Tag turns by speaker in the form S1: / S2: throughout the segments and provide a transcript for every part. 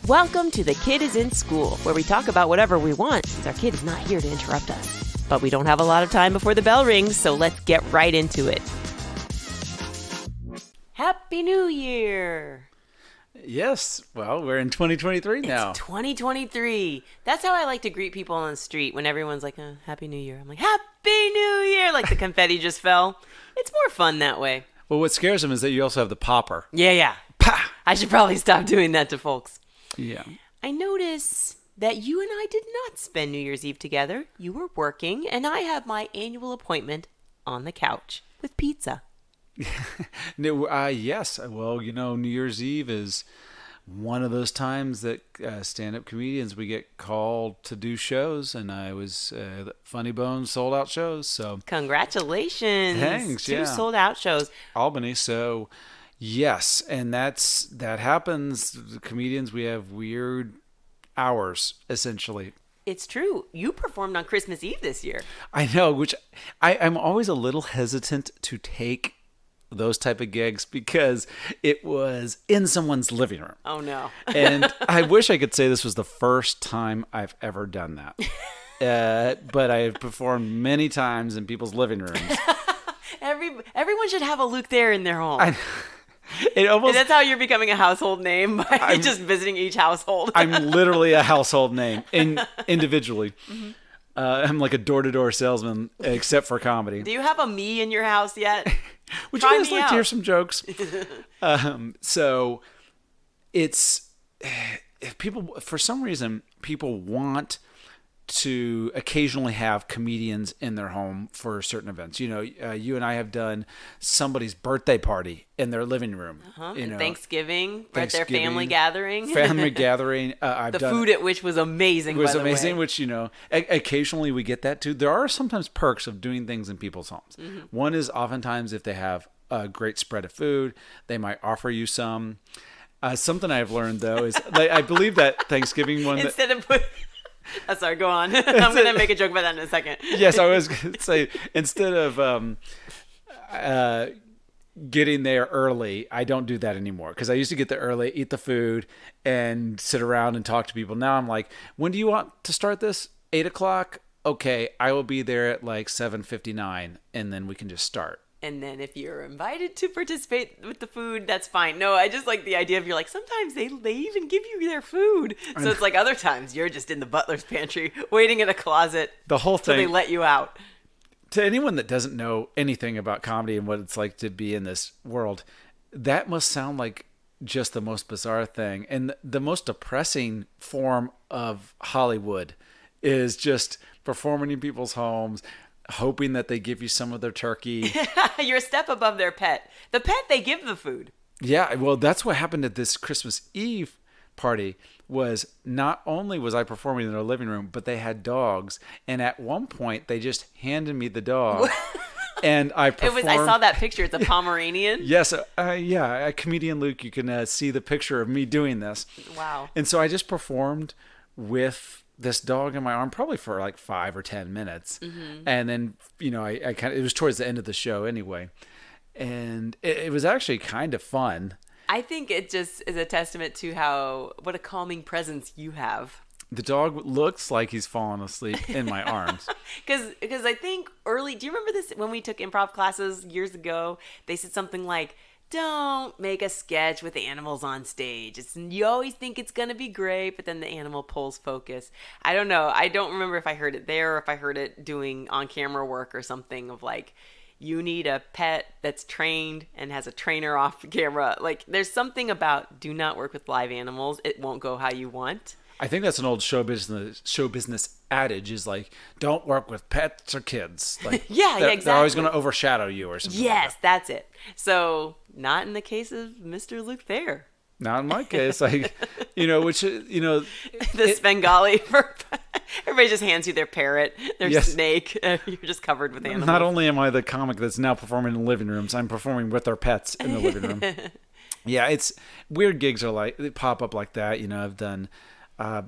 S1: Welcome to The Kid is in School, where we talk about whatever we want since our kid is not here to interrupt us. But we don't have a lot of time before the bell rings, so let's get right into it. Happy New Year!
S2: Yes, well, we're in 2023 now.
S1: It's 2023. That's how I like to greet people on the street when everyone's like, Happy New Year. I'm like, Happy New Year! Like the confetti just fell. It's more fun that way.
S2: Well, what scares them is that you also have the popper.
S1: Yeah.
S2: Pah!
S1: I should probably stop doing that to folks.
S2: Yeah.
S1: I notice that you and I did not spend New Year's Eve together. You were working, and I have my annual appointment on the couch with pizza.
S2: Yes. Well, New Year's Eve is one of those times that stand-up comedians, we get called to do shows, and I was Funny Bones sold out shows. So
S1: congratulations.
S2: Thanks.
S1: Two sold out shows.
S2: Albany. So yes, and that happens. The comedians, we have weird hours, essentially.
S1: It's true. You performed on Christmas Eve this year.
S2: I know, which I'm always a little hesitant to take those type of gigs because it was in someone's living room.
S1: Oh, no.
S2: And I wish I could say this was the first time I've ever done that. But I've performed many times in people's living rooms.
S1: Everyone should have a Luke there in their home. That's how you're becoming a household name, by just visiting each household.
S2: I'm literally a household name individually. Mm-hmm. I'm like a door-to-door salesman, except for comedy.
S1: Do you have a me in your house yet?
S2: Would you guys like to hear some jokes? So it's people, for some reason, people want to occasionally have comedians in their home for certain events. You and I have done somebody's birthday party in their living room.
S1: Thanksgiving, at their family gathering.
S2: The
S1: food at which was amazing.
S2: Which, occasionally we get that too. There are sometimes perks of doing things in people's homes. Mm-hmm. One is oftentimes if they have a great spread of food, they might offer you some. Something I've learned though is I believe that Thanksgiving one
S1: sorry, go on. I'm going to make a joke about that in a second.
S2: Yes, I was going to say, instead of getting there early, I don't do that anymore. Because I used to get there early, eat the food, and sit around and talk to people. Now I'm like, when do you want to start this? 8 o'clock? Okay, I will be there at like 7:59, and then we can just start.
S1: And then if you're invited to participate with the food, that's fine. No, I just like the idea of sometimes they even give you their food. So it's like other times you're just in the butler's pantry waiting in a closet.
S2: The whole thing.
S1: So they let you out.
S2: To anyone that doesn't know anything about comedy and what it's like to be in this world, that must sound like just the most bizarre thing. And the most depressing form of Hollywood is just performing in people's homes, hoping that they give you some of their turkey.
S1: You're a step above their pet. The pet, they give the food.
S2: Yeah, well, that's what happened at this Christmas Eve party. Was not only was I performing in their living room, but they had dogs. And at one point, they just handed me the dog. And I performed.
S1: I saw that picture. It's a Pomeranian.
S2: Yes. A comedian Luke, you can see the picture of me doing this.
S1: Wow.
S2: And so I just performed with this dog in my arm probably for like 5 or 10 minutes. Mm-hmm. And then, I kind of, it was towards the end of the show anyway. And it was actually kind of fun.
S1: I think it just is a testament to what a calming presence you have.
S2: The dog looks like he's fallen asleep in my arms.
S1: Because I think do you remember this when we took improv classes years ago? They said something like, don't make a sketch with animals on stage. You always think it's going to be great, but then the animal pulls focus. I don't know. I don't remember if I heard it there or if I heard it doing on-camera work or something of like, you need a pet that's trained and has a trainer off camera. Like, there's something about do not work with live animals. It won't go how you want.
S2: I think that's an old show business adage is like, don't work with pets or kids. Like,
S1: exactly.
S2: They're always going to overshadow you or something.
S1: Yes,
S2: like
S1: that's it. So not in the case of Mr. Luke Thayer.
S2: Not in my case. The
S1: Svengali. Everybody just hands you their parrot, their snake. You're just covered with animals.
S2: Not only am I the comic that's now performing in living rooms, I'm performing with their pets in the living room. Yeah, it's weird gigs they pop up like that. I've done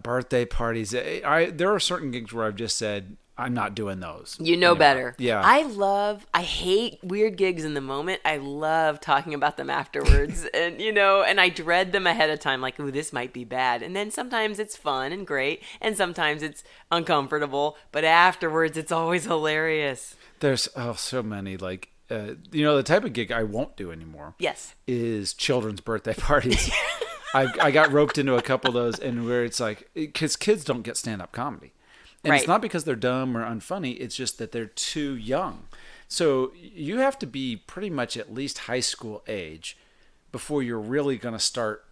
S2: birthday parties. There are certain gigs where I've just said, I'm not doing those.
S1: You know better.
S2: Yeah.
S1: I hate weird gigs in the moment. I love talking about them afterwards. And, and I dread them ahead of time. Like, ooh, this might be bad. And then sometimes it's fun and great. And sometimes it's uncomfortable. But afterwards, it's always hilarious.
S2: There's so many. Like, the type of gig I won't do anymore.
S1: Yes.
S2: Is children's birthday parties. I got roped into a couple of those, and where it's like, because kids don't get stand-up comedy. And
S1: right.
S2: It's not because they're dumb or unfunny. It's just that they're too young. So you have to be pretty much at least high school age before you're really going to start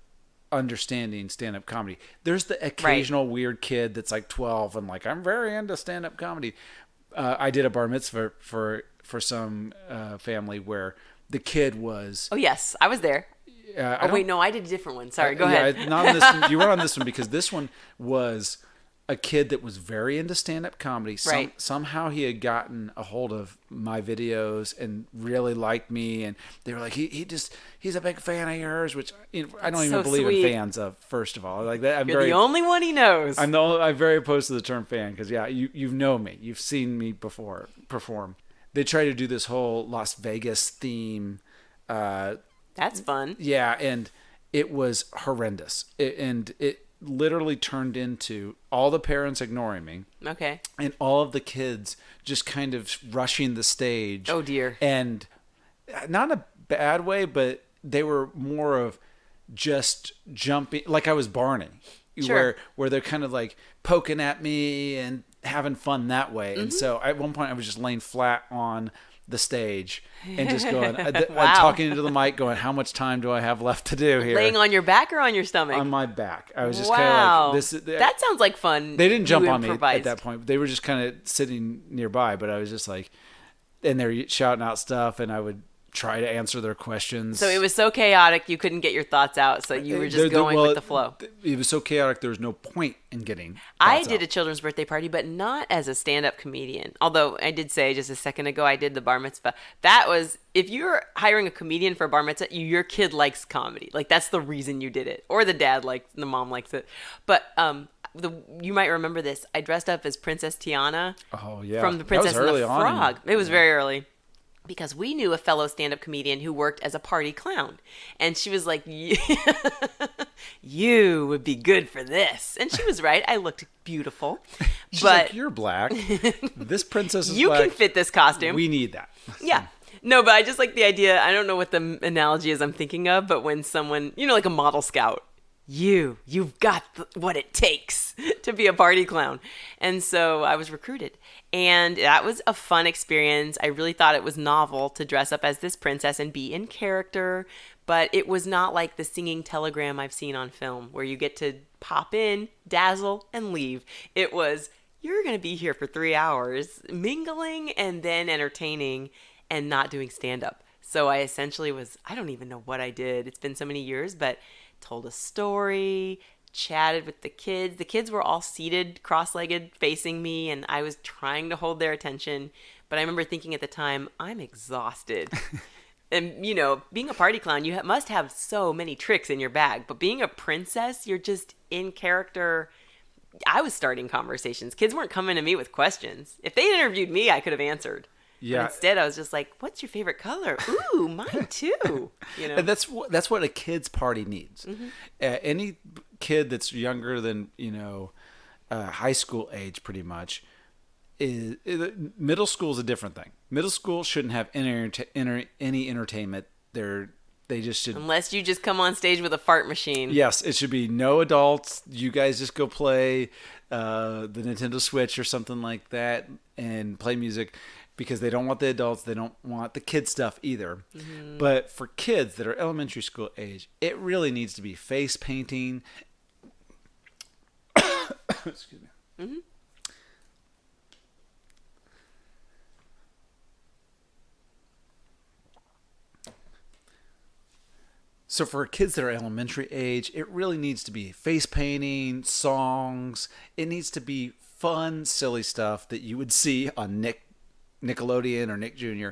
S2: understanding stand-up comedy. There's the occasional weird kid that's like 12 and like, I'm very into stand-up comedy. I did a bar mitzvah for some family where the kid was...
S1: Oh, yes. I was there. Wait, no, I did a different one. Sorry, go ahead.
S2: Not on this one. You were on this one because this one was a kid that was very into stand-up comedy. Somehow he had gotten a hold of my videos and really liked me, and they were like, he's a big fan of yours, which I don't even believe in fans of. First of all, like that,
S1: You're the only one he knows.
S2: I'm very opposed to the term fan because you know me, you've seen me before perform. They try to do this whole Las Vegas theme.
S1: That's fun.
S2: Yeah, and it was horrendous. It literally turned into all the parents ignoring me.
S1: Okay.
S2: And all of the kids just kind of rushing the stage.
S1: Oh, dear.
S2: And not in a bad way, but they were more of just jumping, like I was Barney.
S1: Sure.
S2: Where they're kind of like poking at me and having fun that way. Mm-hmm. And so at one point I was just laying flat on the stage and just going,
S1: wow.
S2: talking into the mic going, how much time do I have left to do here?
S1: Laying on your back or on your stomach?
S2: On my back. I was just kind of like, this.
S1: That sounds like fun.
S2: They didn't jump on me at that point. They were just kind of sitting nearby, but I was just like, and they're shouting out stuff, and I would try to answer their questions.
S1: So it was so chaotic you couldn't get your thoughts out, so you were just going with the flow.
S2: It was so chaotic there was no point in getting
S1: I did a children's birthday party, but not as a stand-up comedian. Although I did say just a second ago I did the bar mitzvah. That was, if you're hiring a comedian for a bar mitzvah, your kid likes comedy. Like, that's the reason you did it. Or the mom likes it. But you might remember this. I dressed up as Princess Tiana.
S2: Oh, yeah.
S1: From The Princess and the Frog. It was very early. Because we knew a fellow stand-up comedian who worked as a party clown. And she was like, you would be good for this. And she was right. I looked beautiful.
S2: She's like, you're black. This princess is
S1: you
S2: black.
S1: You can fit this costume.
S2: We need that.
S1: Yeah. No, but I just like the idea. I don't know what the analogy is I'm thinking of, but when someone, like a model scout, you've got what it takes to be a party clown. And so I was recruited. And that was a fun experience. I really thought it was novel to dress up as this princess and be in character. But it was not like the singing telegram I've seen on film where you get to pop in, dazzle, and leave. It was, you're going to be here for 3 hours, mingling and then entertaining and not doing stand-up. So I essentially I don't even know what I did. It's been so many years, but told a story, chatted with the kids. The kids were all seated, cross-legged, facing me, and I was trying to hold their attention. But I remember thinking at the time, I'm exhausted. And, being a party clown, you must have so many tricks in your bag. But being a princess, you're just in character. I was starting conversations. Kids weren't coming to me with questions. If they interviewed me, I could have answered. Yeah. But instead, I was just like, what's your favorite color? Ooh, mine too.
S2: And that's what a kid's party needs. Mm-hmm. Any kid that's younger than, high school age pretty much, middle school is a different thing. Middle school shouldn't have any entertainment. They just should.
S1: Unless you just come on stage with a fart machine.
S2: Yes, it should be no adults. You guys just go play the Nintendo Switch or something like that and play music. Because they don't want the adults, they don't want the kid stuff either. Mm-hmm. But for kids that are elementary school age, it really needs to be face painting. Excuse me. Mm-hmm. So for kids that are elementary age, it really needs to be face painting, songs. It needs to be fun, silly stuff that you would see on Nickelodeon or Nick Jr.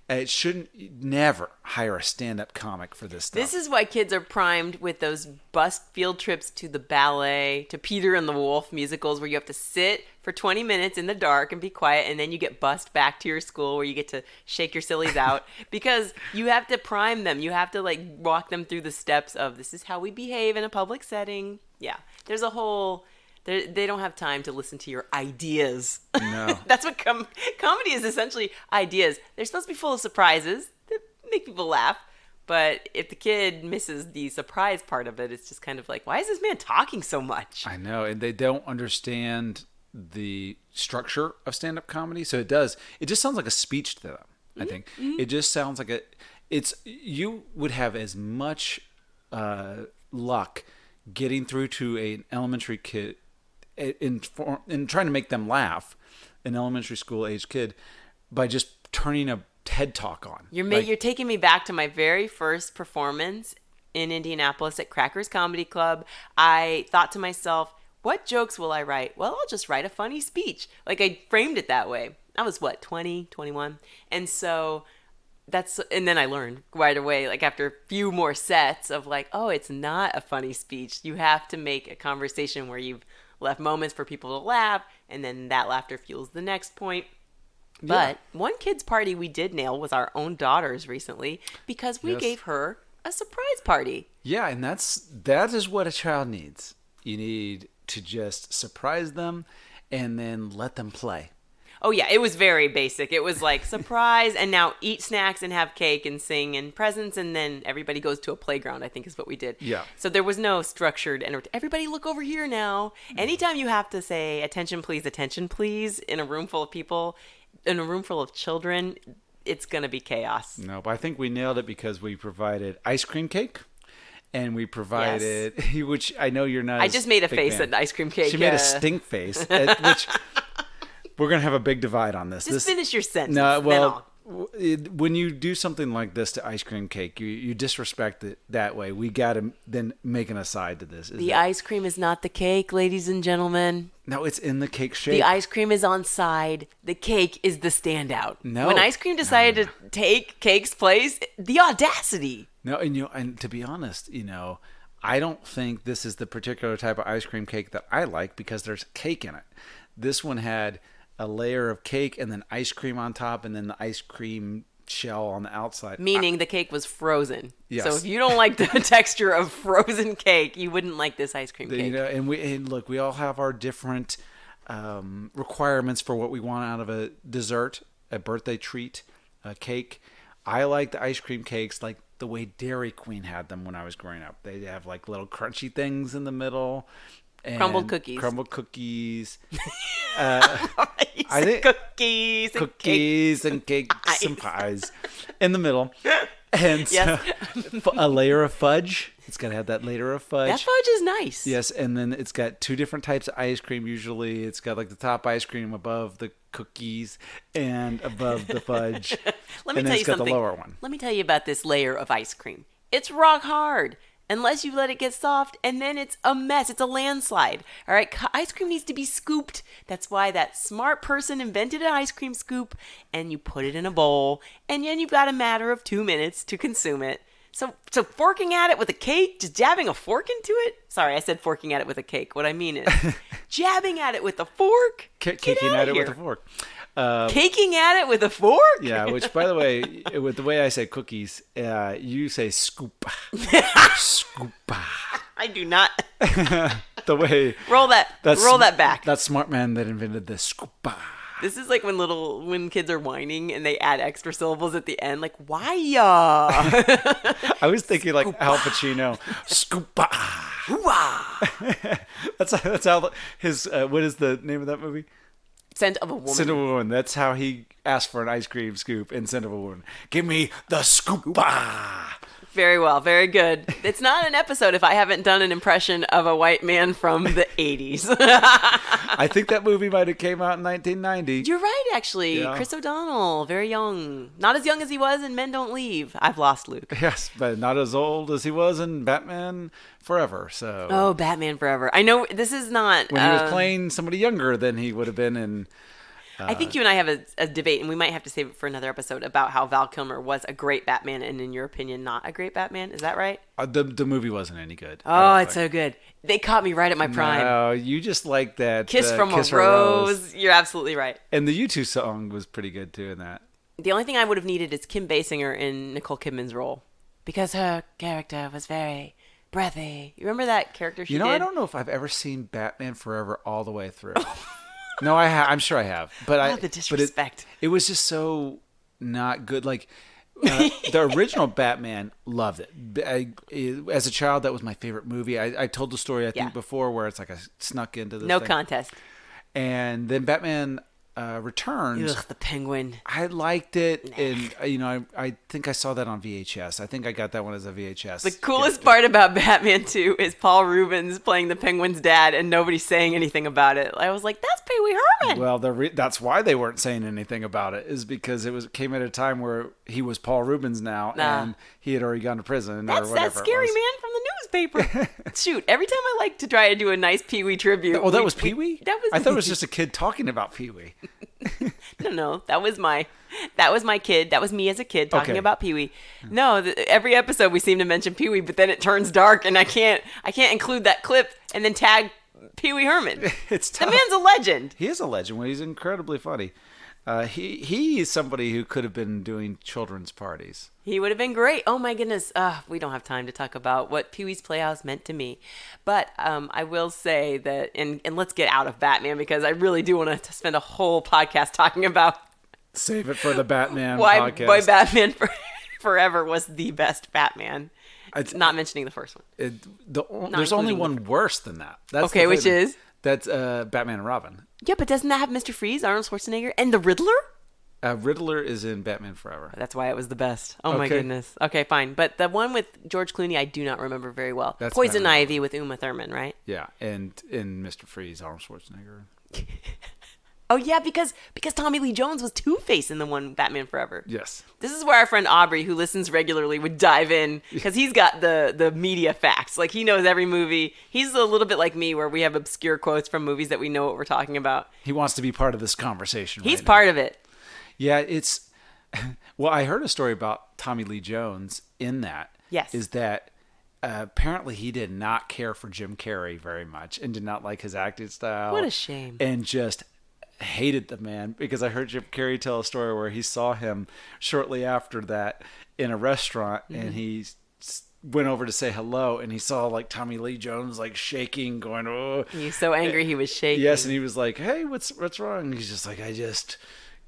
S2: It shouldn't never hire a stand-up comic for this stuff.
S1: This is why kids are primed with those bus field trips to the ballet, to Peter and the Wolf musicals, where you have to sit for 20 minutes in the dark and be quiet, and then you get bussed back to your school where you get to shake your sillies out, because you have to prime them. You have to like walk them through the steps of, this is how we behave in a public setting. Yeah, there's a whole... They don't have time to listen to your ideas.
S2: No.
S1: That's what comedy is, essentially ideas. They're supposed to be full of surprises that make people laugh. But if the kid misses the surprise part of it, it's just kind of like, why is this man talking so much?
S2: I know, and they don't understand the structure of stand-up comedy. So it just sounds like a speech to them, I think. Mm-hmm. It just sounds like you would have as much luck getting through to an elementary kid in trying to make them laugh, an elementary school age kid, by just turning a TED Talk on.
S1: You're taking me back to my very first performance in Indianapolis at Crackers Comedy Club. I thought to myself, what jokes will I write? Well, I'll just write a funny speech. Like, I framed it that way. I was 20, 21. And so and then I learned right away, like after a few more sets of like, oh, it's not a funny speech. You have to make a conversation where you've left moments for people to laugh, and then that laughter fuels the next point. But one kid's party we did nail was our own daughter's recently, because we gave her a surprise party.
S2: Yeah, and that is what a child needs. You need to just surprise them and then let them play.
S1: Oh, yeah, it was very basic. It was like, surprise, and now eat snacks and have cake and sing and presents, and then everybody goes to a playground, I think is what we did.
S2: Yeah.
S1: So there was no structured, everybody look over here now. Anytime you have to say, attention please, in a room full of people, in a room full of children, it's going to be chaos.
S2: No, but I think we nailed it because we provided ice cream cake. And we provided, which I know you're not.
S1: I just made a face at ice cream cake.
S2: She made a stink face, which... We're going to have a big divide on this.
S1: Just finish your sentence.
S2: No, well, when you do something like this to ice cream cake, you disrespect it that way. We got to then make an aside to this.
S1: The ice cream is not the cake, ladies and gentlemen.
S2: No, it's in the cake shape.
S1: The ice cream is on side. The cake is the standout.
S2: No.
S1: When ice cream decided to take cake's place, the audacity.
S2: No, and to be honest, I don't think this is the particular type of ice cream cake that I like because there's cake in it. This one had a layer of cake and then ice cream on top and then the ice cream shell on the outside.
S1: Meaning the cake was frozen.
S2: Yes.
S1: So if you don't like the texture of frozen cake, you wouldn't like this ice cream cake.
S2: And look, we all have our different requirements for what we want out of a dessert, a birthday treat, a cake. I like the ice cream cakes like the way Dairy Queen had them when I was growing up. They have like little crunchy things in the middle. And
S1: crumbled cookies.
S2: I think
S1: cookies
S2: and cakes and pies in the middle, and a layer of fudge. It's got to have that layer of fudge.
S1: That fudge is nice.
S2: Yes, and then it's got two different types of ice cream. Usually, it's got like the top ice cream above the cookies and above the fudge.
S1: Let me tell you something.
S2: The lower one.
S1: Let me tell you about this layer of ice cream. It's rock hard. Unless you let it get soft, and then it's a mess. It's a landslide. All right, ice cream needs to be scooped. That's why that smart person invented an ice cream scoop, and you put it in a bowl, and then you've got a matter of 2 minutes to consume it. So forking at it with a cake, just jabbing a fork into it? Sorry, I said forking at it with a cake. What I mean is jabbing at it with a fork.
S2: Caking at it with a fork.
S1: Caking at it with a fork?
S2: Yeah, which, by the way, with the way I say cookies, you say scoop. Scoop.
S1: I do not.
S2: The way...
S1: Roll that back.
S2: That smart man that invented the scoop.
S1: This is like when kids are whining and they add extra syllables at the end, like, why ya?
S2: I was thinking like Al Pacino. Scoopa. That's how his, what is the name of that movie?
S1: Scent of a Woman.
S2: Scent of a Woman. That's how he asked for an ice cream scoop in Scent of a Woman. Give me the scoopa.
S1: Very well. Very good. It's not an episode if I haven't done an impression of a white man from the 80s.
S2: I think that movie might have came out in 1990.
S1: You're right, actually. Yeah. Chris O'Donnell, very young. Not as young as he was in Men Don't Leave. I've lost Luke.
S2: Yes, but not as old as he was in Batman Forever. So.
S1: Oh, Batman Forever. I know this is not...
S2: When he was playing somebody younger than he would have been in...
S1: I think you and I have a debate, and we might have to save it for another episode, about how Val Kilmer was a great Batman and, in your opinion, not a great Batman. Is that right?
S2: The movie wasn't any good.
S1: Oh, it's so good. They caught me right at my prime.
S2: No, you just like that
S1: Kiss from a Rose. You're absolutely right.
S2: And the U2 song was pretty good, too, in that.
S1: The only thing I would have needed is Kim Basinger in Nicole Kidman's role, because her character was very breathy. You remember that character she did?
S2: I don't know if I've ever seen Batman Forever all the way through. No, I'm sure I have. But
S1: the disrespect.
S2: It was just so not good. Like, the original Batman, loved it. As a child, that was my favorite movie. I told the story, I think, before, where it's like I snuck into this
S1: No
S2: thing.
S1: contest.
S2: And then Batman Returns.
S1: Ugh, the Penguin.
S2: I liked it, and I think I saw that on VHS. I think I got that one as a VHS.
S1: The coolest part about Batman 2 is Paul Rubens playing the Penguin's dad, and nobody's saying anything about it. I was like, that's Pee Wee Herman.
S2: Well, that's why they weren't saying anything about it, is because it came at a time where he was Paul Rubens now, and he had already gone to prison.
S1: That's
S2: or whatever
S1: that scary man from the newspaper. Shoot, every time I like to try to do a nice Pee Wee tribute.
S2: Oh, that was Pee Wee?
S1: I
S2: thought it was just a kid talking about Pee Wee.
S1: No, that was my kid. That was me as a kid talking about Pee Wee. No, every episode we seem to mention Pee Wee, but then it turns dark, and I can't include that clip and then tag Pee Wee Herman.
S2: It's tough.
S1: The man's a legend.
S2: He is a legend. He's incredibly funny. He is somebody who could have been doing children's parties.
S1: He would have been great. Oh my goodness. We don't have time to talk about what Pee-wee's Playhouse meant to me. But I will say that, and let's get out of Batman, because I really do want to spend a whole podcast talking about...
S2: Save it for the Batman
S1: podcast. Why Batman Forever was the best Batman. It's not mentioning the first one.
S2: There's only one worse than that.
S1: Okay, which is?
S2: That's Batman and Robin.
S1: Yeah, but doesn't that have Mr. Freeze, Arnold Schwarzenegger, and the Riddler?
S2: Riddler is in Batman Forever.
S1: That's why it was the best. Oh my goodness. Okay, fine. But the one with George Clooney, I do not remember very well.
S2: That's
S1: Poison Ivy with Uma Thurman, right?
S2: Yeah, and in Mr. Freeze, Arnold Schwarzenegger.
S1: Oh yeah, because Tommy Lee Jones was Two-Face in the one Batman Forever.
S2: Yes.
S1: This is where our friend Aubrey, who listens regularly, would dive in, because he's got the media facts. Like, he knows every movie. He's a little bit like me, where we have obscure quotes from movies that we know what we're talking about.
S2: He wants to be part of this conversation.
S1: He's part of it.
S2: Yeah, it's... Well, I heard a story about Tommy Lee Jones in that.
S1: Yes.
S2: Is that apparently he did not care for Jim Carrey very much and did not like his acting style.
S1: What a shame.
S2: And just hated the man, because I heard Jim Carrey tell a story where he saw him shortly after that in a restaurant, and he went over to say hello, and he saw like Tommy Lee Jones like shaking, going, oh.
S1: He was so angry he was shaking.
S2: Yes, and he was like, hey, what's wrong? And he's just like, I just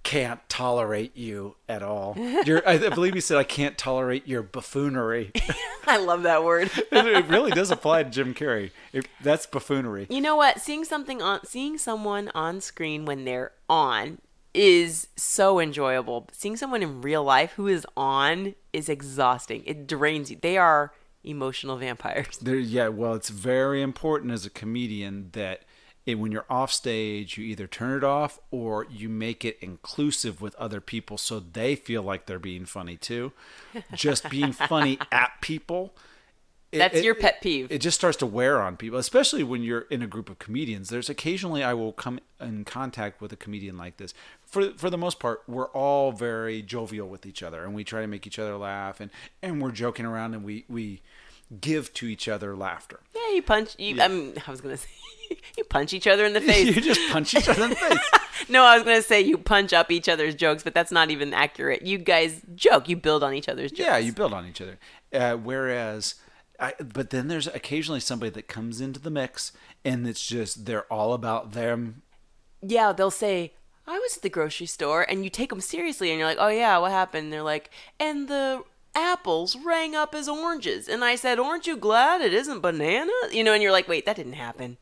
S2: can't tolerate you at all. I believe he said, I can't tolerate your buffoonery.
S1: I love that word.
S2: It really does apply to Jim Carrey. That's buffoonery.
S1: You know what? Seeing someone on screen when they're on is so enjoyable. Seeing someone in real life who is on is exhausting. It drains you. They are emotional vampires.
S2: Well, it's very important as a comedian that when you're off stage, you either turn it off or you make it inclusive with other people so they feel like they're being funny too. Just being funny at people.
S1: That's your pet peeve.
S2: It just starts to wear on people, especially when you're in a group of comedians. There's occasionally I will come in contact with a comedian like this. For the most part, we're all very jovial with each other, and we try to make each other laugh, and we're joking around, and we give to each other laughter.
S1: Yeah, you punch. I was gonna say you punch each other in the face.
S2: You just punch each other in the face.
S1: No, I was gonna say you punch up each other's jokes, but that's not even accurate. You guys joke. You build on each other's jokes.
S2: Yeah, you build on each other. But then there's occasionally somebody that comes into the mix, and it's just they're all about them.
S1: Yeah, they'll say, I was at the grocery store, and you take them seriously, and you're like, oh yeah, what happened? And they're like, and the apples rang up as oranges. And I said, aren't you glad it isn't banana? And you're like, wait, that didn't happen.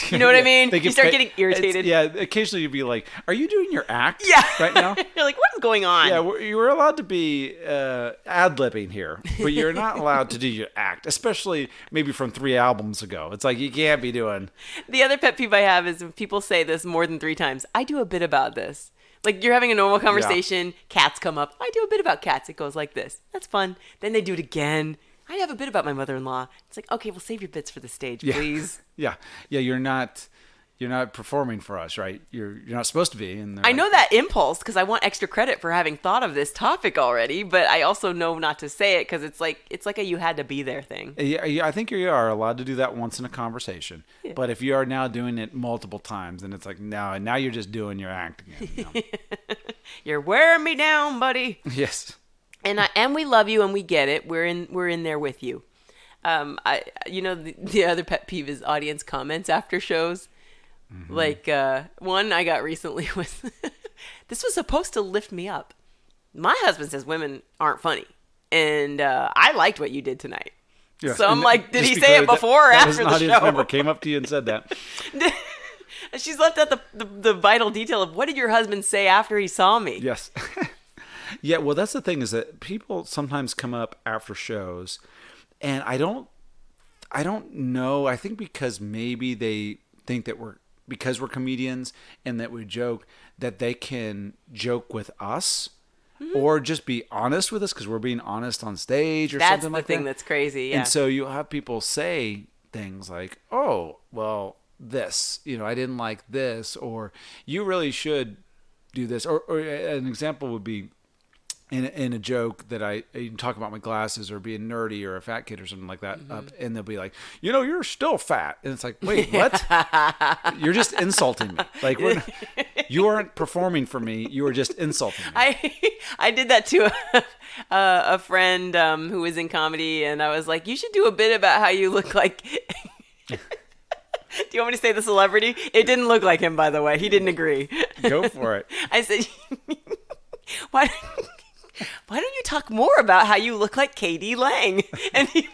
S1: You know what I mean? You start getting irritated.
S2: Yeah, occasionally you'd be like, are you doing your act right now?
S1: You're like, what is going on?
S2: Yeah, you were allowed to be ad-libbing here, but you're not allowed to do your act, especially maybe from 3 albums ago. It's like, you can't be doing...
S1: The other pet peeve I have is when people say this more than 3 times. I do a bit about this. Like, you're having a normal conversation, cats come up. I do a bit about cats. It goes like this. That's fun. Then they do it again. I have a bit about my mother-in-law. It's like, okay, well, save your bits for the stage, please.
S2: Yeah, you're not you're not performing for us, right? You're not supposed to be. And
S1: I know that impulse because I want extra credit for having thought of this topic already, but I also know not to say it because it's like a you had to be there thing.
S2: Yeah, I think you are allowed to do that once in a conversation. Yeah. But if you are now doing it multiple times, then it's like, no, now you're just doing your act again. You know?
S1: You're wearing me down, buddy.
S2: Yes.
S1: And we love you and we get it. We're in there with you. The other pet peeve is audience comments after shows. Mm-hmm. Like one I got recently was, this was supposed to lift me up. My husband says women aren't funny, and I liked what you did tonight. Yes. So I'm like, did he say it before or after the show? An audience
S2: member came up to you and said that.
S1: She's left out the vital detail of what did your husband say after he saw me?
S2: Yes. Yeah, well, that's the thing is that people sometimes come up after shows, and I don't know. I think because maybe they think that because we're comedians and that we joke, that they can joke with us. Mm-hmm. Or just be honest with us because we're being honest on stage or something like that.
S1: That's the thing that's crazy, yeah.
S2: And so you'll have people say things like, oh, well, this, I didn't like this, or you really should do this. Or an example would be in a joke that I talk about my glasses or being nerdy or a fat kid or something like that. Mm-hmm. And they'll be like, you're still fat. And it's like, wait, what? You're just insulting me. Like, you aren't performing for me. You are just insulting me.
S1: I did that to a friend who was in comedy, and I was like, you should do a bit about how you look like... Do you want me to say the celebrity? It didn't look like him, by the way. He didn't agree.
S2: Go for it.
S1: I said, why don't you talk more about how you look like Katie Lang? And he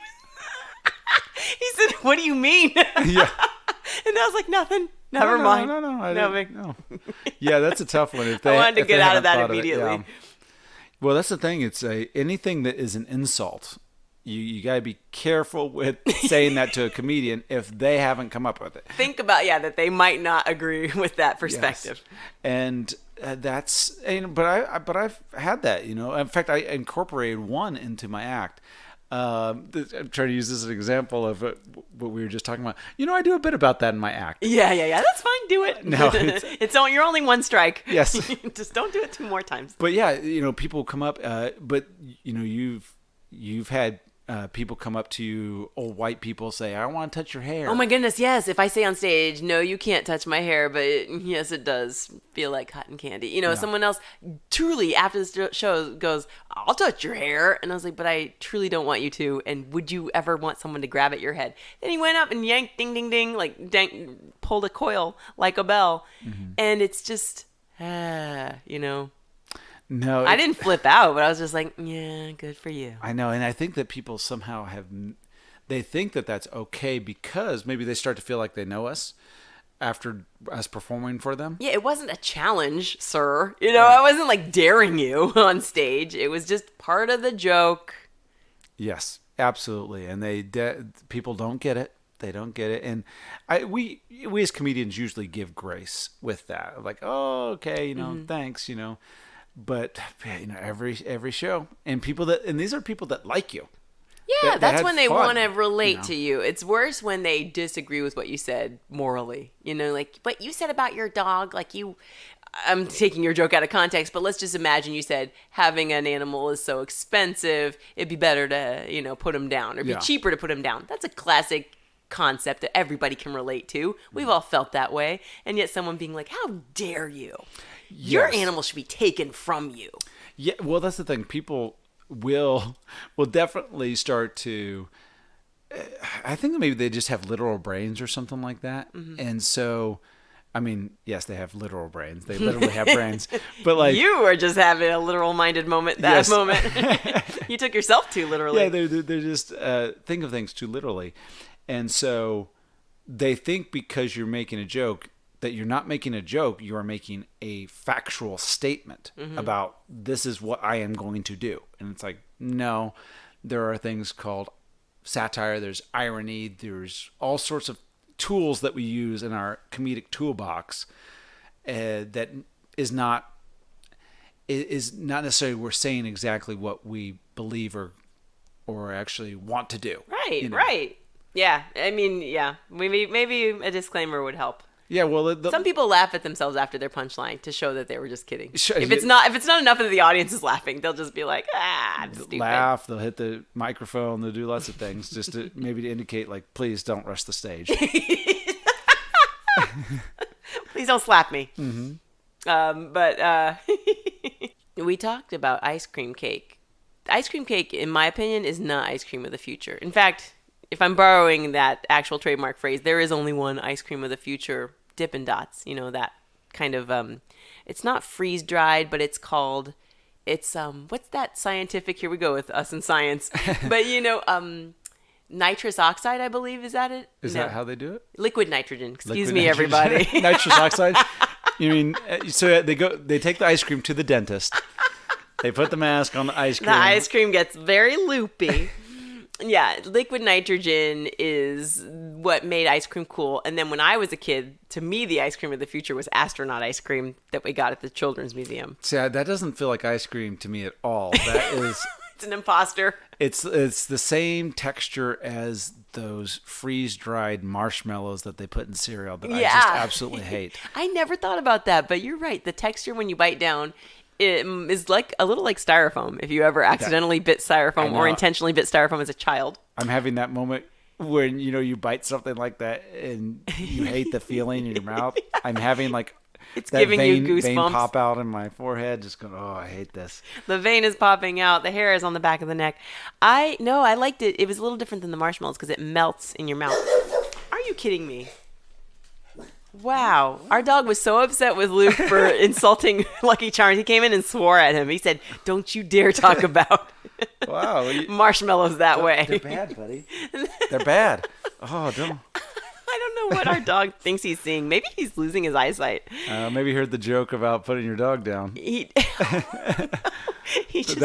S1: said, what do you mean? Yeah. And I was like, nothing. Never mind.
S2: No. Yeah, that's a tough one.
S1: I wanted to get out of that immediately.
S2: Yeah. Well, that's the thing. It's anything that is an insult. You got to be careful with saying that to a comedian if they haven't come up with it.
S1: Think about, that they might not agree with that perspective.
S2: Yes. And but I've had that, In fact, I incorporated one into my act. I'm trying to use this as an example of what we were just talking about. I do a bit about that in my act.
S1: Yeah. That's fine. Do it. No, you're only one strike.
S2: Yes.
S1: Just don't do it 2 more times.
S2: But yeah, people come up, but you've had people come up to you, old white people say, I want to touch your hair.
S1: Oh my goodness, yes. If I say on stage, no, you can't touch my hair, but yes, it does feel like cotton candy. Someone else truly after the show goes, I'll touch your hair. And I was like, but I truly don't want you to. And would you ever want someone to grab at your head? Then he went up and yanked, ding, ding, ding, like pulled a coil like a bell. Mm-hmm. And it's just,
S2: No,
S1: I didn't flip out, but I was just like, yeah, good for you.
S2: I know. And I think that people somehow they think that that's okay because maybe they start to feel like they know us after us performing for them.
S1: Yeah, it wasn't a challenge, sir. I wasn't like daring you on stage. It was just part of the joke.
S2: Yes, absolutely. And people don't get it. They don't get it. And we as comedians usually give grace with that. Like, oh, okay, mm-hmm. Thanks, But every show and these are people that like you.
S1: Yeah, that's when they want to relate to you. It's worse when they disagree with what you said morally. Like what you said about your dog. I'm taking your joke out of context, but let's just imagine you said having an animal is so expensive, it'd be better to put him down, or it'd be cheaper to put him down. That's a classic concept that everybody can relate to. We've all felt that way, and yet someone being like, "How dare you?" Yes. Your animal should be taken from you.
S2: Yeah, well, that's the thing. People will definitely start to. I think that maybe they just have literal brains or something like that, mm-hmm. and so. I mean, yes, they have literal brains. They literally have brains. But like
S1: you were just having a literal-minded moment moment. You took yourself too literally.
S2: Yeah, they're just think of things too literally. And so they think because you're making a joke that you're not making a joke, you are making a factual statement mm-hmm. about this is what I am going to do. And it's like, no, there are things called satire, there's irony, there's all sorts of tools that we use in our comedic toolbox that is not necessarily we're saying exactly what we believe or actually want to do.
S1: Right, right. Yeah, I mean, yeah, maybe a disclaimer would help.
S2: Yeah, well,
S1: Some people laugh at themselves after their punchline to show that they were just kidding.
S2: Sure,
S1: If it's not enough that the audience is laughing, they'll just be like, I'm stupid.
S2: laugh. They'll hit the microphone. They'll do lots of things just to maybe to indicate, like, please don't rush the stage.
S1: Please don't slap me. But we talked about ice cream cake. The ice cream cake, in my opinion, is not ice cream of the future. In fact, if I'm borrowing that actual trademark phrase, there is only one ice cream of the future, Dippin' Dots. You know, that kind of, it's not freeze dried, but it's called, what's that scientific, here we go with us and science. But, nitrous oxide, I believe, is that it?
S2: Is that how they do it?
S1: Liquid nitrogen. Excuse
S2: Liquid
S1: me,
S2: nitrogen.
S1: everybody.
S2: Nitrous oxide? You mean, so they take the ice cream to the dentist. They put the mask on the ice cream.
S1: The ice cream gets very loopy. Yeah, liquid nitrogen is what made ice cream cool. And then when I was a kid, to me, the ice cream of the future was astronaut ice cream that we got at the Children's Museum.
S2: See, that doesn't feel like ice cream to me at all. That is...
S1: It's an imposter.
S2: It's the same texture as those freeze-dried marshmallows that they put in cereal that I just absolutely hate.
S1: I never thought about that, but you're right. The texture when you bite down... It is like a little like styrofoam. If you ever accidentally bit styrofoam or intentionally bit styrofoam as a child,
S2: I'm having that moment when you bite something like that and you hate the feeling in your mouth. I'm having like
S1: it's
S2: that
S1: giving you
S2: vein
S1: goosebumps.
S2: pop out in my forehead. Just going, oh, I hate this.
S1: The vein is popping out. The hair is on the back of the neck. I liked it. It was a little different than the marshmallows because it melts in your mouth. Are you kidding me? Wow. Our dog was so upset with Luke for insulting Lucky Charms. He came in and swore at him. He said, don't you dare talk about marshmallows that way.
S2: They're bad, buddy. They're bad. Oh, don't.
S1: I don't know what our dog thinks he's seeing. Maybe he's losing his eyesight.
S2: Maybe he heard the joke about putting your dog down.
S1: That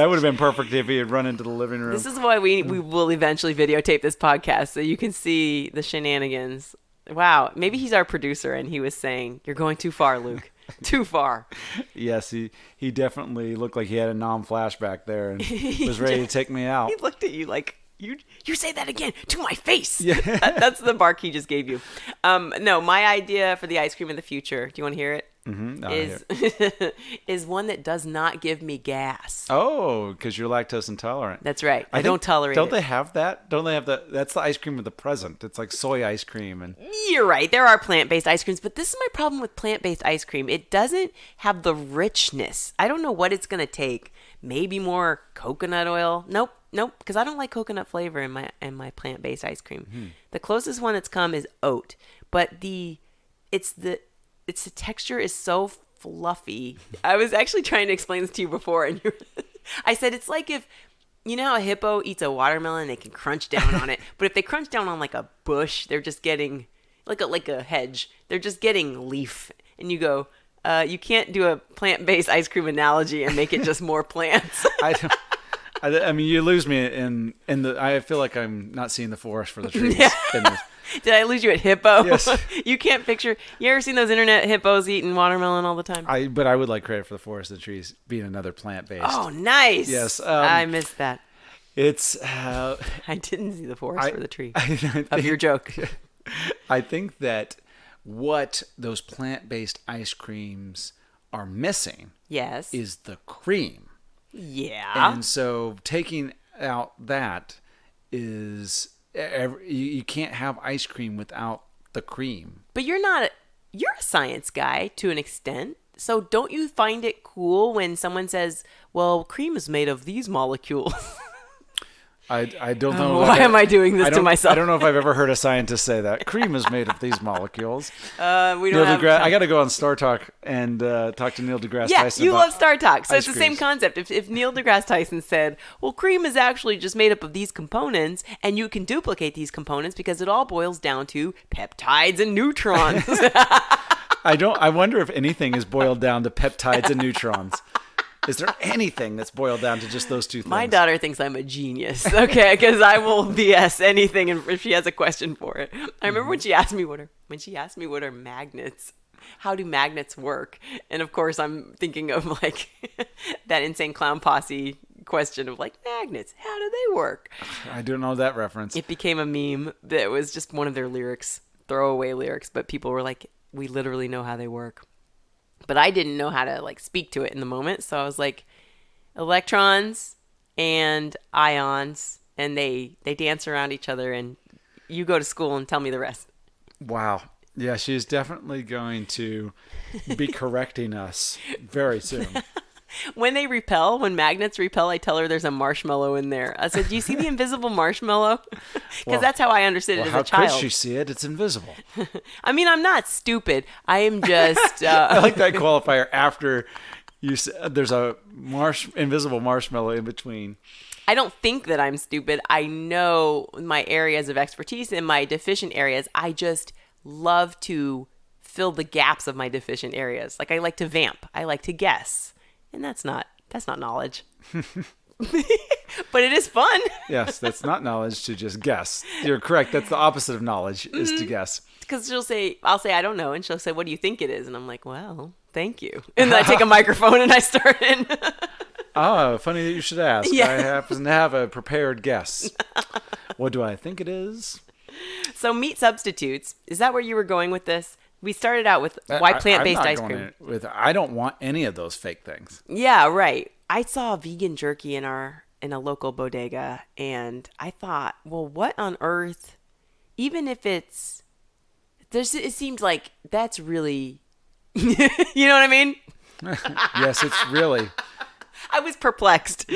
S2: would have been perfect if he had run into the living room.
S1: This is why we will eventually videotape this podcast so you can see the shenanigans. Wow, maybe he's our producer and he was saying, you're going too far, Luke. Too far.
S2: Yes, he definitely looked like he had a flashback there and was ready to take me out.
S1: He looked at you like, you say that again to my face. Yeah. That's the bark he just gave you. No, my idea for the ice cream of the future, do you want to hear it?
S2: Mm-hmm.
S1: Is one that does not give me gas.
S2: Oh, because you're lactose intolerant.
S1: That's right. I don't tolerate it.
S2: Don't they have that? Don't they have that's the ice cream of the present. It's like soy ice cream. And
S1: you're right. There are plant-based ice creams, but this is my problem with plant-based ice cream. It doesn't have the richness. I don't know what it's going to take. Maybe more coconut oil. Nope, because I don't like coconut flavor in my plant-based ice cream. Mm-hmm. The closest one that's come is oat, but the texture is so fluffy. I was actually trying to explain this to you before, and I said it's like if you know how a hippo eats a watermelon, they can crunch down on it, but if they crunch down on like a bush, they're just getting like a hedge. They're just getting leaf, and you go, you can't do a plant-based ice cream analogy and make it just more plants.
S2: I mean, you lose me in the. I feel like I'm not seeing the forest for the trees.
S1: Yeah.
S2: In this.
S1: Did I lose you at hippo?
S2: Yes.
S1: You can't picture. You ever seen those internet hippos eating watermelon all the time?
S2: But I would like credit for the forest and the trees being another plant-based.
S1: Oh, nice.
S2: Yes.
S1: I missed that.
S2: It's.
S1: I didn't see the forest for the tree
S2: of
S1: your joke.
S2: I think that what those plant-based ice creams are missing,
S1: yes,
S2: is the cream.
S1: Yeah.
S2: And so taking out that is you can't have ice cream without the cream.
S1: But you're a science guy to an extent. So don't you find it cool when someone says, well, cream is made of these molecules?
S2: I don't know.
S1: Why am I doing this to myself?
S2: I don't know if I've ever heard a scientist say that. Cream is made of these molecules.
S1: We don't have
S2: I got to go on Star Talk and talk to Neil deGrasse Tyson.
S1: Yeah, you love Star Talk. So it's the
S2: creams.
S1: same concept. If Neil deGrasse Tyson said, well, cream is actually just made up of these components, and you can duplicate these components because it all boils down to peptides and neutrons.
S2: I wonder if anything is boiled down to peptides and neutrons. Is there anything that's boiled down to just those two things?
S1: My daughter thinks I'm a genius, okay, because I will BS anything if she has a question for it. I remember when she asked me what are magnets, how do magnets work? And of course, I'm thinking of like that Insane Clown Posse question of like magnets, how do they work?
S2: I don't know that reference.
S1: It became a meme that was just one of their lyrics, throwaway lyrics, but people were like, we literally know how they work. But I didn't know how to like speak to it in the moment. So I was like, electrons and ions, and they dance around each other, and you go to school and tell me the rest.
S2: Wow. Yeah, she's definitely going to be correcting us very soon.
S1: When they repel, when magnets repel, I tell her there's a marshmallow in there. I said, do you see the invisible marshmallow? Because that's how I understood it as a child.
S2: How could she see it? It's invisible.
S1: I mean, I'm not stupid. I am just...
S2: I like that qualifier after you said there's a invisible marshmallow in between.
S1: I don't think that I'm stupid. I know my areas of expertise and my deficient areas. I just love to fill the gaps of my deficient areas. Like I like to vamp. I like to guess. And that's not knowledge. But it is fun.
S2: Yes, that's not knowledge to just guess. You're correct. That's the opposite of knowledge is to guess.
S1: Because I'll say, I don't know. And she'll say, what do you think it is? And I'm like, well, thank you. And then I take a microphone and I start in.
S2: Oh, funny that you should ask.
S1: Yeah.
S2: I happen to have a prepared guess. What do I think it is?
S1: So meat substitutes. Is that where you were going with this? We started out with why plant-based ice cream.
S2: I don't want any of those fake things.
S1: Yeah, right. I saw vegan jerky in a local bodega, and I thought, well, what on earth? Even if it seems like that's really, you know what I mean?
S2: Yes, it's really.
S1: I was perplexed.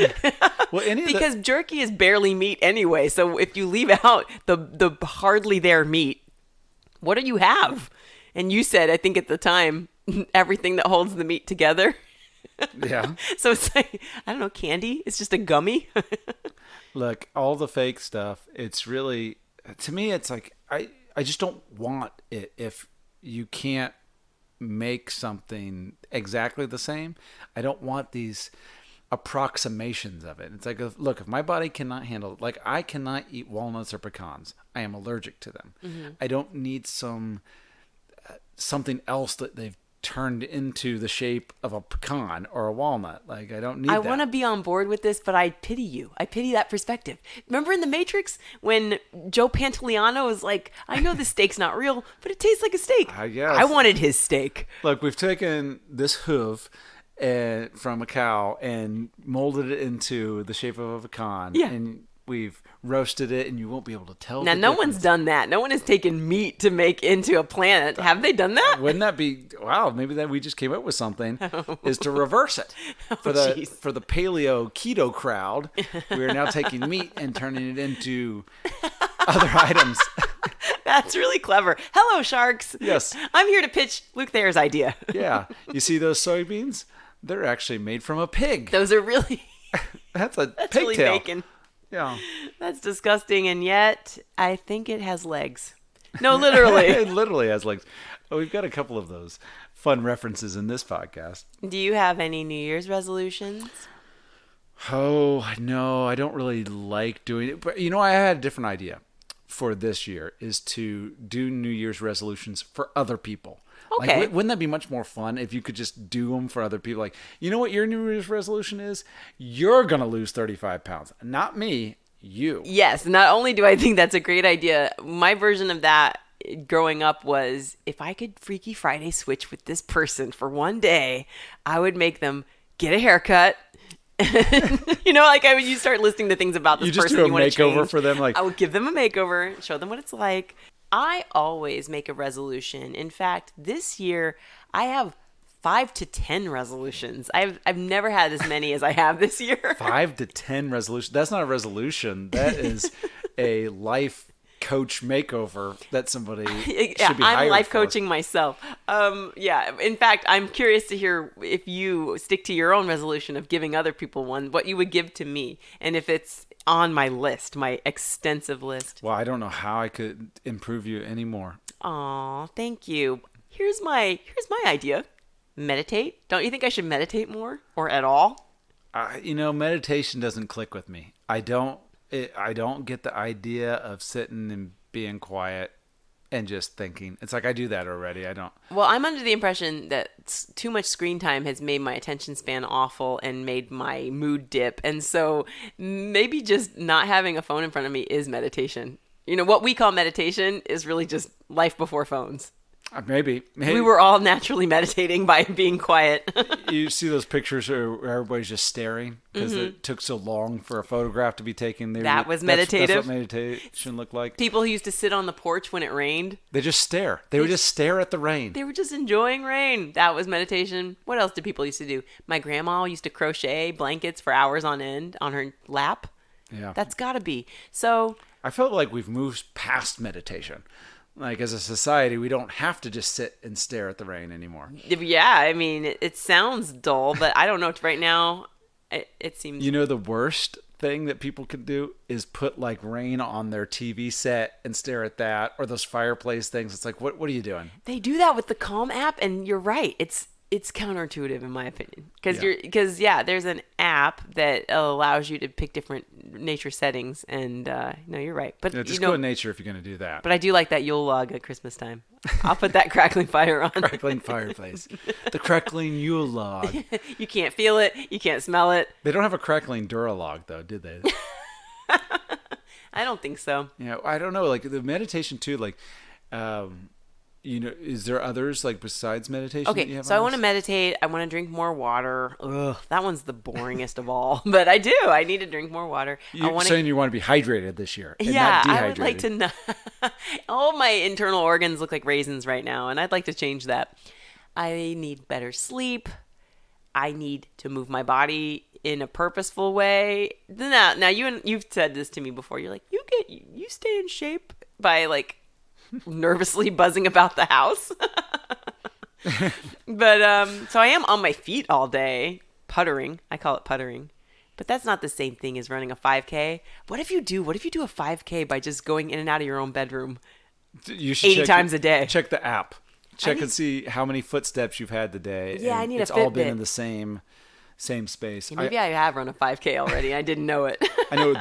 S2: Well,
S1: because jerky is barely meat anyway. So if you leave out the hardly there meat, what do you have? And you said, I think at the time, everything that holds the meat together.
S2: Yeah.
S1: So it's like, I don't know, candy? It's just a gummy?
S2: Look, all the fake stuff, it's really, to me, it's like, I just don't want it if you can't make something exactly the same. I don't want these approximations of it. It's like, look, if my body cannot handle it, like I cannot eat walnuts or pecans. I am allergic to them. Mm-hmm. I don't need something else that they've turned into the shape of a pecan or a walnut. Like I don't need that.
S1: I want to be on board with this, but I pity you. I pity that perspective. Remember in The Matrix when Joe Pantoliano was like, I know this steak's not real, but it tastes like a steak.
S2: I guess.
S1: I wanted his steak.
S2: Look, we've taken this hoof from a cow and molded it into the shape of a pecan.
S1: Yeah.
S2: And we've roasted it, and you won't be able to tell.
S1: Now, no one's done that. No one has taken meat to make into a planet. Have they done that?
S2: Wouldn't that be wow? Maybe that we just came up with something is to reverse it for the paleo keto crowd. We are now taking meat and turning it into other items.
S1: That's really clever. Hello, sharks.
S2: Yes,
S1: I'm here to pitch Luke Thayer's idea.
S2: Yeah, you see those soybeans? They're actually made from a pig.
S1: Those are really.
S2: That's
S1: pigtail.
S2: Really
S1: bacon.
S2: Yeah.
S1: That's disgusting, and yet I think it has legs. No, literally.
S2: It literally has legs. Oh, we've got a couple of those fun references in this podcast.
S1: Do you have any New Year's resolutions?
S2: Oh, no, I don't really like doing it. But, I had a different idea for this year is to do New Year's resolutions for other people.
S1: Okay.
S2: Like, wouldn't that be much more fun if you could just do them for other people? Like, you know what your New Year's resolution is? You're going to lose 35 pounds. Not me, you.
S1: Yes. Not only do I think that's a great idea, my version of that growing up was if I could Freaky Friday switch with this person for one day, I would make them get a haircut. You start listing the things about this person you want to change.
S2: You just do a makeover for them? Like,
S1: I would give them a makeover, show them what it's like. I always make a resolution. In fact, this year I have 5 to 10 resolutions. I've never had as many as I have this year.
S2: 5 to 10 resolutions. That's not a resolution. That is a life coach makeover that somebody should be hired
S1: I'm life
S2: for.
S1: Coaching myself. In fact, I'm curious to hear if you stick to your own resolution of giving other people one, what you would give to me, and if it's on my list, my extensive list.
S2: Well, I don't know how I could improve you anymore.
S1: Aw, thank you. Here's my idea. Meditate. Don't you think I should meditate more or at all?
S2: Meditation doesn't click with me. I don't get the idea of sitting and being quiet and just thinking. It's like I do that already. I don't.
S1: Well, I'm under the impression that too much screen time has made my attention span awful and made my mood dip. And so maybe just not having a phone in front of me is meditation. What we call meditation is really just life before phones.
S2: Maybe.
S1: We were all naturally meditating by being quiet.
S2: You see those pictures where everybody's just staring because it took so long for a photograph to be taken.
S1: That was meditative.
S2: That's what meditation looked like.
S1: People who used to sit on the porch when it rained.
S2: They just stare. They would just stare at the rain.
S1: They were just enjoying rain. That was meditation. What else did people used to do? My grandma used to crochet blankets for hours on end on her lap.
S2: Yeah.
S1: That's got to be. So
S2: I felt like we've moved past meditation. Like, as a society, we don't have to just sit and stare at the rain anymore.
S1: yeah, I mean, it sounds dull, but I don't know. Right now, it seems...
S2: You know, the worst thing that people could do is put, like, rain on their TV set and stare at that, or those fireplace things. It's like, what are you doing?
S1: They do that with the Calm app, and you're right. It's counterintuitive in my opinion. Because there's an app that allows you to pick different nature settings, and no, you're right. But
S2: just go in nature if you're going to do that.
S1: But I do like that Yule log at Christmas time. I'll put that crackling fire on.
S2: Crackling fireplace. The crackling Yule log.
S1: You can't feel it. You can't smell it.
S2: They don't have a crackling Duralog, though, did they?
S1: I don't think so.
S2: Yeah, I don't know. Like, the meditation, too, like... is there others like besides meditation?
S1: Okay, so I want to meditate. I want to drink more water. Ugh, that one's the boringest of all. But I do. I need to drink more water.
S2: You're saying you want to be hydrated this year, and
S1: yeah,
S2: not dehydrated.
S1: I would like to know. All my internal organs look like raisins right now, and I'd like to change that. I need better sleep. I need to move my body in a purposeful way. Now you've said this to me before. You're like, you stay in shape by like nervously buzzing about the house. But so I am on my feet all day puttering. I call it puttering, but that's not the same thing as running a 5K. What if you do a 5K by just going in and out of your own bedroom
S2: you should
S1: 80 times a day?
S2: Check the app. And see how many footsteps you've had today.
S1: Yeah, I need
S2: it's
S1: a Fitbit.
S2: All been in the same space.
S1: Maybe I have run a 5K already. I didn't know it.
S2: I know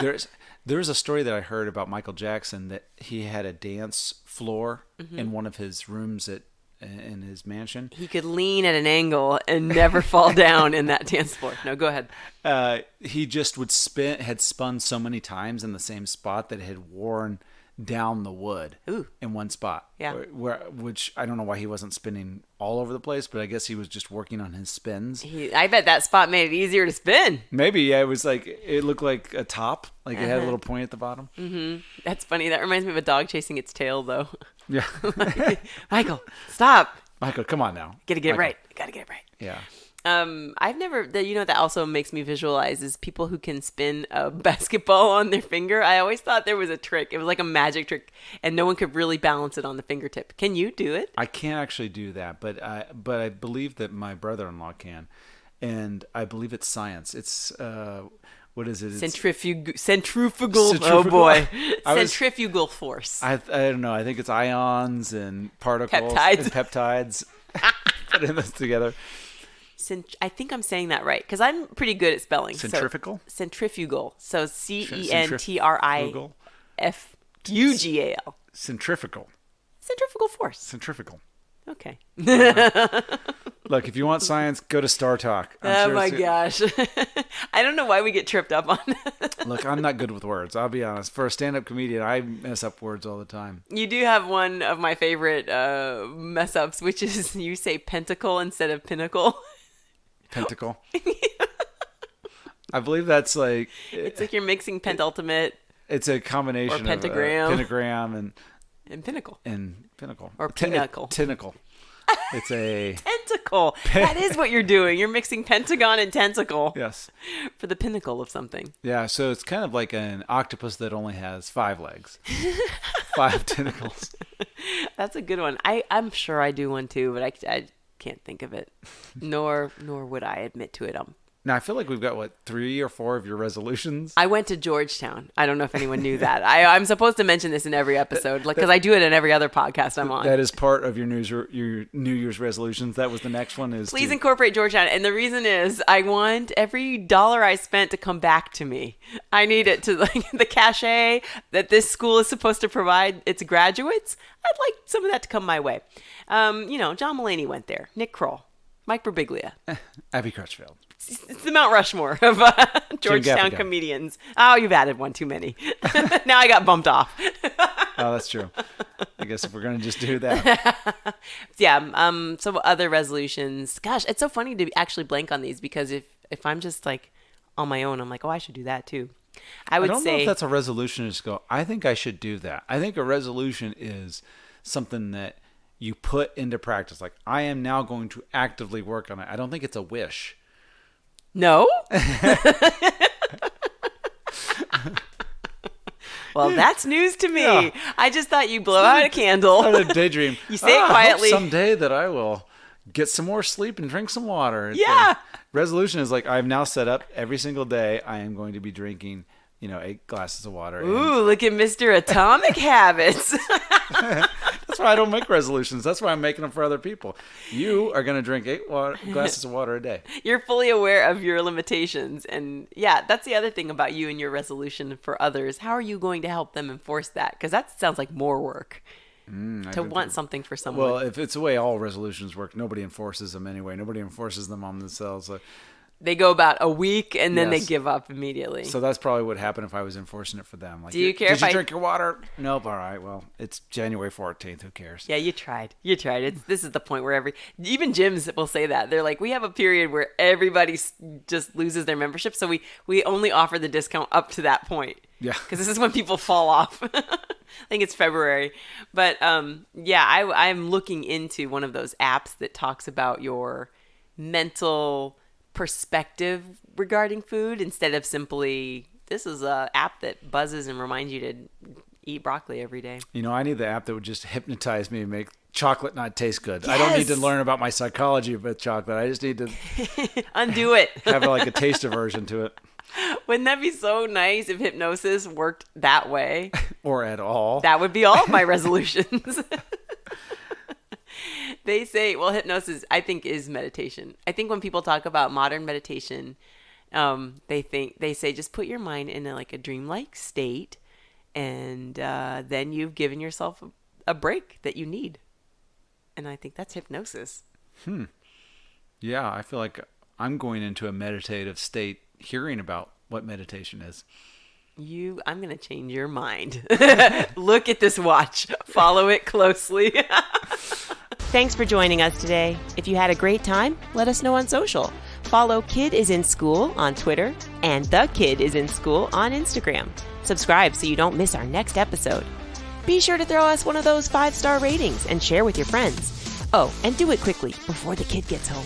S2: there's a story that I heard about Michael Jackson that he had a dance floor in one of his rooms in his mansion.
S1: He could lean at an angle and never fall down in that dance floor. No, go ahead.
S2: He just had spun so many times in the same spot that it had worn down the wood in one spot.
S1: Yeah.
S2: Which I don't know why he wasn't spinning all over the place, but I guess he was just working on his spins.
S1: I bet that spot made it easier to spin.
S2: Maybe, yeah. It was like, it looked like a top. Like it had a little point at the bottom.
S1: Mm-hmm. That's funny. That reminds me of a dog chasing its tail, though.
S2: Yeah.
S1: Michael, stop.
S2: Michael, come on now.
S1: Gotta get it right. Gotta get it right.
S2: Yeah.
S1: I've never, that also makes me visualize is people who can spin a basketball on their finger. I always thought there was a trick. It was like a magic trick, and no one could really balance it on the fingertip. Can you do it?
S2: I can't actually do that, but I believe that my brother-in-law can, and I believe it's science. It's what is it?
S1: Centrifugal. Oh boy, centrifugal force.
S2: I don't know. I think it's ions and particles and peptides. Putting those together.
S1: I think I'm saying that right because I'm pretty good at spelling.
S2: Centrifugal?
S1: So, centrifugal. So CENTRIFUGAL.
S2: Centrifugal.
S1: Centrifugal force.
S2: Centrifugal.
S1: Okay.
S2: Look, if you want science, go to Star Talk.
S1: Oh my gosh. I don't know why we get tripped up on that.
S2: Look, I'm not good with words. I'll be honest. For a stand-up comedian, I mess up words all the time.
S1: You do have one of my favorite mess-ups, which is you say pentacle instead of pinnacle.
S2: Pentacle. I believe that's like...
S1: It's like you're mixing pentultimate.
S2: It's a combination
S1: or pentagram.
S2: Of pentagram
S1: and pinnacle.
S2: And pinnacle.
S1: Or pinnacle.
S2: Tentacle. It's a...
S1: Tentacle. That is what you're doing. You're mixing pentagon and tentacle.
S2: Yes.
S1: For the pinnacle of something.
S2: Yeah, so it's kind of like an octopus that only has 5 legs. 5 tentacles.
S1: That's a good one. I'm sure I do one too, but I can't think of it. Nor would I admit to it.
S2: Now, I feel like we've got, 3 or 4 of your resolutions?
S1: I went to Georgetown. I don't know if anyone knew that. I'm supposed to mention this in every episode, because I do it in every other podcast I'm on.
S2: That is part of your New Year's resolutions. That was the next one.
S1: Please incorporate Georgetown. And the reason is I want every dollar I spent to come back to me. I need it to, the cachet that this school is supposed to provide its graduates. I'd like some of that to come my way. John Mulaney went there. Nick Kroll. Mike Birbiglia.
S2: Abby Crutchfield.
S1: It's the Mount Rushmore of Georgetown comedians. Oh, you've added one too many. Now I got bumped off.
S2: Oh, that's true. I guess if we're going to just do that.
S1: Yeah. So other resolutions. Gosh, it's so funny to actually blank on these because if I'm just like on my own, I'm like, oh, I should do that too. I would
S2: don't
S1: say
S2: know if that's a resolution to just go, I think I should do that. I think a resolution is something that you put into practice. Like, I am now going to actively work on it. I don't think it's a wish.
S1: no. Well, that's news to me.
S2: Yeah.
S1: I just thought you blow out a candle.
S2: I had a daydream.
S1: You say it quietly.
S2: I hope someday that I will get some more sleep and drink some water.
S1: Yeah.
S2: Resolution is like, I've now set up every single day I am going to be drinking, 8 glasses of water.
S1: Ooh, look at Mr. Atomic Habits.
S2: That's why I don't make resolutions. That's why I'm making them for other people. You are going to drink 8 glasses of water a day.
S1: You're fully aware of your limitations. And yeah, that's the other thing about you and your resolution for others. How are you going to help them enforce that? Because that sounds like more work. To want something for someone.
S2: Well, if it's the way all resolutions work, nobody enforces them anyway. Nobody enforces them on themselves.
S1: They go about a week and then they
S2: Yes.
S1: give up immediately.
S2: So that's probably what happened if I was enforcing it for them. Like,
S1: Do you care
S2: Did
S1: if
S2: you
S1: I
S2: drink your water? Nope. All right. Well, it's January 14th. Who cares?
S1: Yeah, you tried. This is the point where even gyms will say that. They're like, we have a period where everybody just loses their membership, so we only offer the discount up to that point.
S2: Yeah.
S1: Because this is when people fall off. I think it's February. But yeah, I'm looking into one of those apps that talks about your mental perspective regarding food instead of simply, this is a app that buzzes and reminds you to eat broccoli every day.
S2: I need the app that would just hypnotize me and make chocolate not taste good. I don't need to learn about my psychology with chocolate. I just need to
S1: undo it.
S2: have like a taste aversion to it.
S1: Wouldn't that be so nice if hypnosis worked that way?
S2: Or at all.
S1: That would be all of my resolutions. They say, well, hypnosis, I think, is meditation. I think when people talk about modern meditation, they say just put your mind in a dreamlike state, and then you've given yourself a break that you need. And I think that's hypnosis.
S2: Yeah, I feel like I'm going into a meditative state hearing about what meditation is.
S1: I'm going to change your mind. Look at this watch. Follow it closely. Thanks for joining us today. If you had a great time, let us know on social. Follow Kid is in School on Twitter and The Kid is in School on Instagram. Subscribe so you don't miss our next episode. Be sure to throw us one of those 5-star ratings and share with your friends. Oh, and do it quickly before the kid gets home.